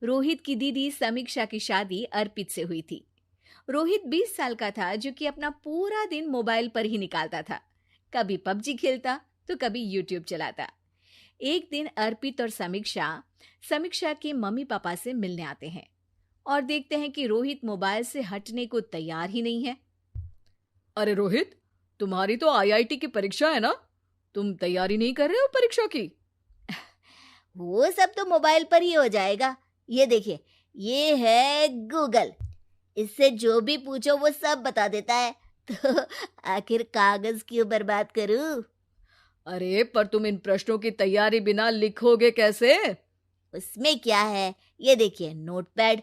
रोहित की दीदी समीक्षा की शादी अर्पित से हुई थी। रोहित 20 साल का था, जो कि अपना पूरा दिन मोबाइल पर ही निकालता था। कभी पबजी खेलता तो कभी यूट्यूब चलाता। एक दिन अर्पित और समीक्षा समीक्षा के मम्मी पापा से मिलने आते हैं और देखते हैं कि रोहित मोबाइल से हटने को तैयार ही नहीं है। अरे रोहित, तुम्हारी तो आईआईटी की परीक्षा है ना? तुम तैयारी नहीं कर रहे हो परीक्षा की? वो सब तो मोबाइल पर ही हो जाएगा। ये देखिए, ये है गूगल। इससे जो भी पूछो वो सब बता देता है। तो आखिर कागज क्यों बर्बाद करूं? अरे पर तुम इन प्रश्नों की तैयारी बिना लिखोगे कैसे? उसमें क्या है, ये देखिए नोटपैड,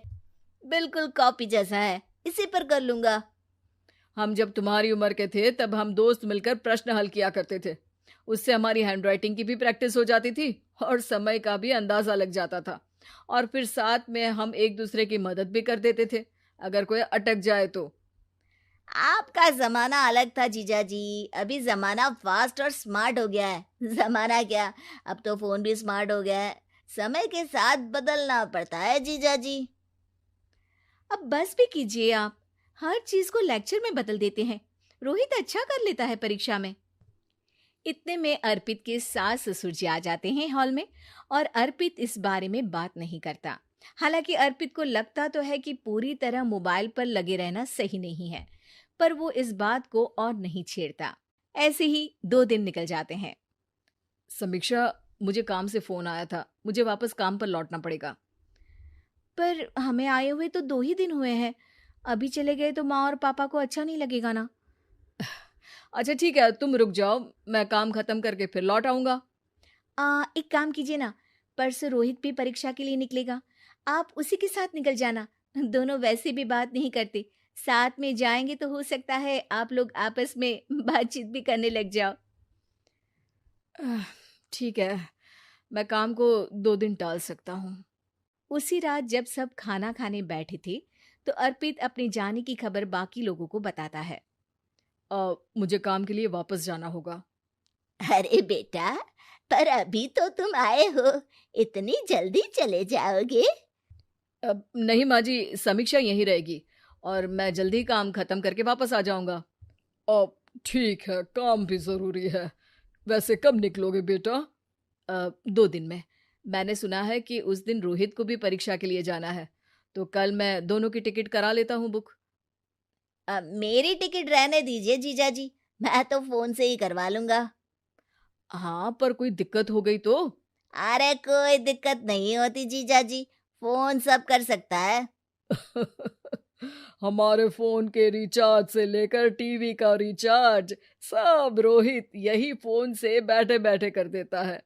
बिल्कुल कॉपी जैसा है, इसी पर कर लूंगा। हम जब तुम्हारी उम्र के थे तब हम दोस्त मिलकर प्रश्न हल किया करते थे। उससे हमारी हैंडराइटिंग की भी प्रैक्टिस हो जाती थी और समय का भी अंदाजा लग जाता था। और फिर साथ में हम एक दूसरे की मदद भी कर देते थे अगर कोई अटक जाए तो। आपका जमाना अलग था जीजा जी। अभी जमाना फास्ट और स्मार्ट हो गया है। जमाना क्या, अब तो फोन भी स्मार्ट हो गया है। समय के साथ बदलना पड़ता है जीजा जी। अब बस भी कीजिए आप। हर चीज को लेक्चर में बदल देते हैं। रोहित अच्छा कर लेता है परीक्षा में। इतने में अर्पित के सास ससुर जी आ जाते हैं हॉल में, और अर्पित इस बारे में बात नहीं करता। हालांकि अर्पित को लगता तो है कि पूरी तरह मोबाइल पर लगे रहना सही नहीं है, पर वो इस बात को और नहीं छेड़ता। ऐसे ही 2 दिन निकल जाते हैं। समीक्षा, मुझे काम से फोन आया था, मुझे वापस काम पर लौटना पड़ेगा। पर हमें आए हुए तो 2 ही दिन हुए हैं। अभी चले गए तो माँ और पापा को अच्छा नहीं लगेगा ना। अच्छा ठीक है, तुम रुक जाओ, मैं काम खत्म करके फिर लौट आऊंगा। एक काम कीजिए ना, परसों रोहित भी परीक्षा के लिए निकलेगा। आप उसी के साथ निकल जाना। दोनों वैसे भी बात नहीं करते। साथ में जाएंगे तो हो सकता है आप लोग आपस में बातचीत भी करने लग जाओ। आह, ठीक है, मैं काम को 2 दिन टाल सकता हूँ। उसी रात जब सब खाना खाने बैठे थे, तो अर्पित अपने जाने की खबर बाकी लोगों को बताता है। मुझे काम के लिए वापस जाना होगा। अरे बेटा, पर अभी तो तुम आए हो, इतनी जल्दी चले जाओगे? नहीं माँ जी, समीक्षा यहीं रहेगी और मैं जल्दी काम खत्म करके वापस आ जाऊंगा। ठीक है, काम भी जरूरी है। वैसे कब निकलोगे बेटा? 2 दिन में। मैंने सुना है कि उस दिन रोहित को भी परीक्षा के लिए जाना है, तो कल मैं दोनों की टिकट करा लेता हूँ बुक। मेरी टिकट रहने दीजिए जीजा जी, मैं तो फोन से ही करवा लूंगा। हाँ, पर कोई दिक्कत हो गई तो? अरे कोई दिक्कत नहीं होती जीजा जी, फोन सब कर सकता है। हमारे फोन के रिचार्ज से लेकर टीवी का रिचार्ज सब रोहित यही फोन से बैठे बैठे कर देता है।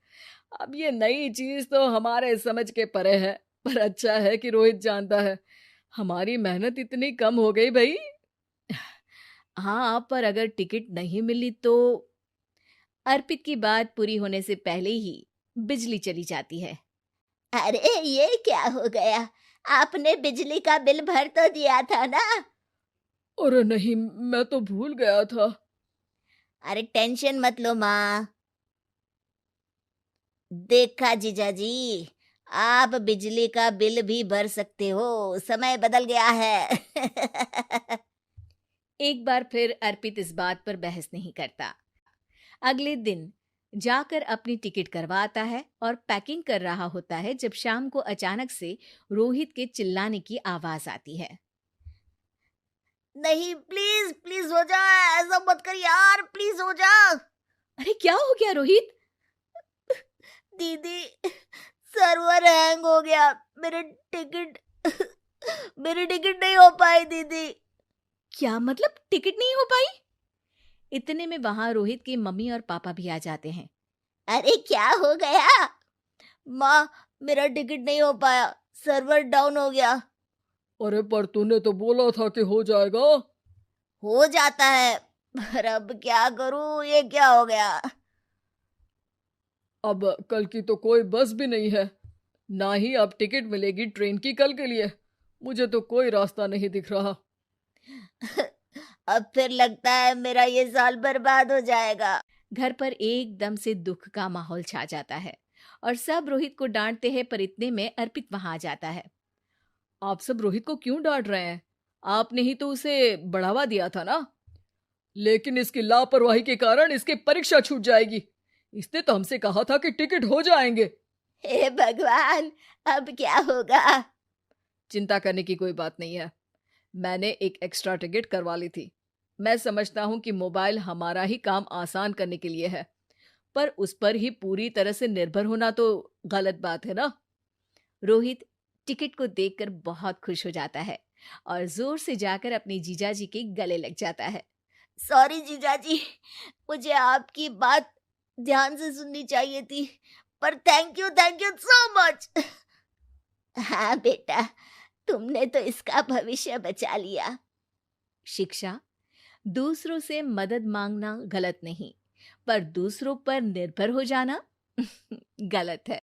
अब ये नई चीज तो हमारे समझ के परे है, पर अच्छा है कि रोहित जानता है। हमारी मेहनत इतनी कम हो गई भाई। हाँ, पर अगर टिकट नहीं मिली तो? अर्पित की बात पूरी होने से पहले ही बिजली चली जाती है। अरे ये क्या हो गया, आपने बिजली का बिल भर तो दिया था ना? अरे नहीं, मैं तो भूल गया था। अरे टेंशन मत लो माँ। देखा जीजा जी, आप बिजली का बिल भी भर सकते हो, समय बदल गया है। एक बार फिर अर्पित इस बात पर बहस नहीं करता। अगले दिन जाकर अपनी टिकट करवाता है और पैकिंग कर रहा होता है, जब शाम को अचानक से रोहित के चिल्लाने की आवाज आती है। नहीं, प्लीज प्लीज हो जा, ऐसा मत कर यार, प्लीज हो जा। अरे क्या हो गया रोहित? दीदी, सर्वर हैंग हो गया, मेरे टिकट मेरी टिकट नहीं हो पाई दीदी। क्या मतलब टिकट नहीं हो पाई? इतने में वहां रोहित के मम्मी और पापा भी आ जाते हैं। अरे क्या हो गया? माँ, मेरा टिकट नहीं हो पाया, सर्वर डाउन हो गया। अरे पर तूने तो बोला था कि हो जाएगा। हो जाता है, पर अब क्या करूं, ये क्या हो गया? अब कल की तो कोई बस भी नहीं है, ना ही अब टिकट मिलेगी ट्रेन की कल के लिए। मुझे तो कोई रास्ता नहीं दिख रहा। अब फिर लगता है मेरा ये साल बर्बाद हो जाएगा। घर पर एकदम से दुख का माहौल छा जाता है और सब रोहित को डांटते हैं, पर इतने में अर्पित वहां आ जाता है। आप सब रोहित को क्यों डांट रहे हैं? आपने ही तो उसे बढ़ावा दिया था ना। लेकिन इसकी लापरवाही के कारण इसकी परीक्षा छूट जाएगी। इसने तो हमसे कहा था कि टिकट हो जाएंगे। हे भगवान, अब क्या होगा? चिंता करने की कोई बात नहीं है। मैंने एक एक्स्ट्रा टिकट करवा ली थी। मैं समझता हूँ कि मोबाइल हमारा ही काम आसान करने के लिए है, पर उस पर ही पूरी तरह से निर्भर होना तो गलत बात है ना। रोहित टिकट को देखकर बहुत खुश हो जाता है और जोर से जाकर अपने जीजाजी के गले लग जाता है। सॉरी जीजाजी, मुझे आपकी बात ध्यान से सुननी चाहिए थी, पर थैंक यू सो मच। हाँ बेटा, तुमने तो इसका भविष्य बचा लिया। शिक्षा, दूसरों से मदद मांगना गलत नहीं, पर दूसरों पर निर्भर हो जाना गलत है।